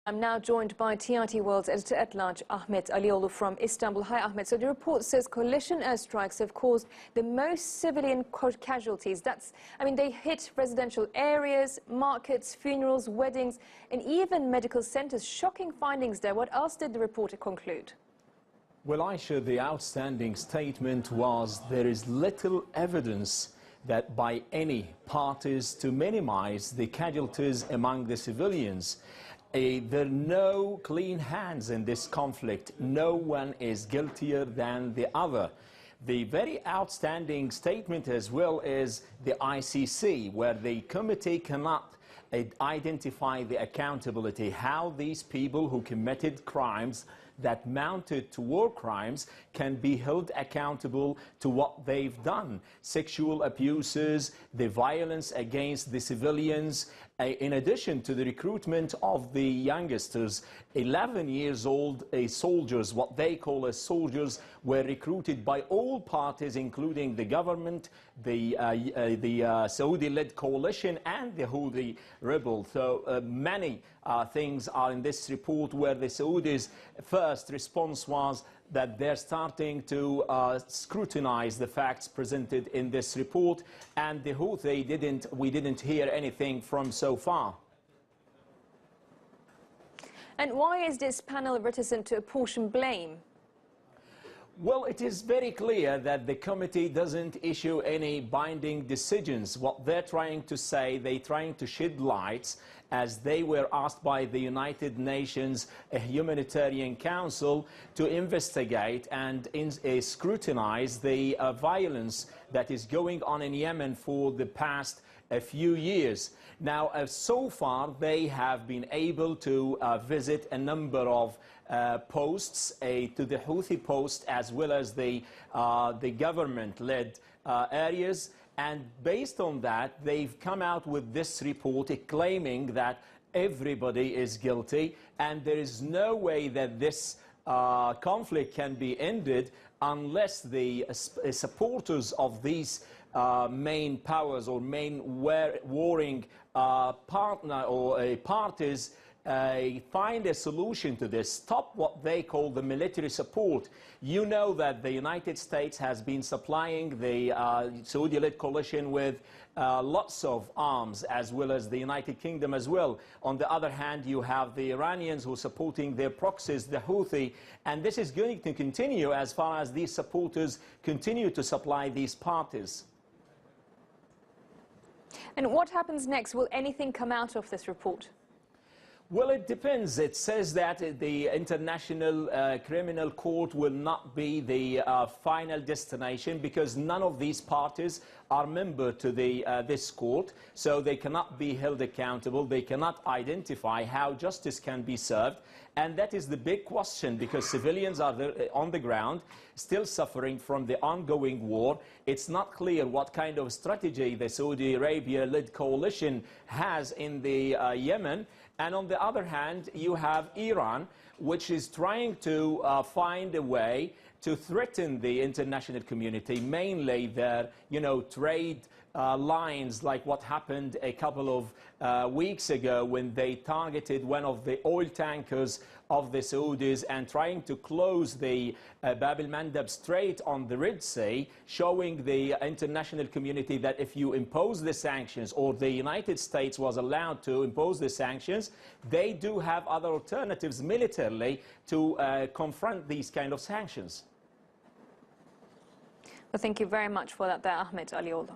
I'm now joined by TRT World's editor-at-large Ahmet Alioğlu from Istanbul. Hi, Ahmet. So the report says coalition airstrikes have caused the most civilian casualties. They hit residential areas, markets, funerals, weddings, and even medical centers. Shocking findings there. What else did the reporter conclude? Well, Aisha, the outstanding statement was there is little evidence that by any parties to minimize the casualties among the civilians. There are no clean hands in this conflict. No one is guiltier than the other. The very outstanding statement as well is the ICC, where the committee cannot identify the accountability, how these people who committed crimes that mounted to war crimes can be held accountable to what they've done. Sexual abuses, the violence against the civilians, in addition to the recruitment of the youngsters, 11 years old soldiers, what they call as soldiers, were recruited by all parties, including the government, the Saudi-led coalition, and the Houthi rebel. So many things are in this report where the Saudis' first response was that they're starting to scrutinize the facts presented in this report, and the Houthi we didn't hear anything from so far. And why is this panel reticent to apportion blame? Well, it is very clear that the committee doesn't issue any binding decisions. What they're trying to say, they're trying to shed lights, as they were asked by the United Nations Humanitarian Council to investigate and scrutinize the violence that is going on in Yemen for the past few years. Now, so far, they have been able to visit a number of posts, to the Houthi post, as well as the government-led areas. And based on that, they've come out with this report claiming that everybody is guilty, and there is no way that this conflict can be ended unless the supporters of these main powers or main warring partner or parties find a solution to this, stop what they call the military support. You know that the United States has been supplying the Saudi-led coalition with lots of arms, as well as the United Kingdom as well. On the other hand, you have the Iranians who are supporting their proxies, the Houthi, and this is going to continue as far as these supporters continue to supply these parties. And what happens next? Will anything come out of this report? Well, it depends. It says that the International Criminal Court will not be the final destination, because none of these parties are member to this court, so they cannot be held accountable. They cannot identify how justice can be served, and that is the big question, because civilians are on the ground still suffering from the ongoing war. It's not clear what kind of strategy the Saudi Arabia-led coalition has in the Yemen. And on the other hand, you have Iran, which is trying to find a way to threaten the international community, mainly their, trade lines, like what happened a couple of weeks ago when they targeted one of the oil tankers of the Saudis and trying to close the Bab el-Mandab Strait on the Red Sea, showing the international community that if you impose the sanctions, or the United States was allowed to impose the sanctions, they do have other alternatives militarily to confront these kind of sanctions. Well, thank you very much for that there, Ahmet Alioğlu.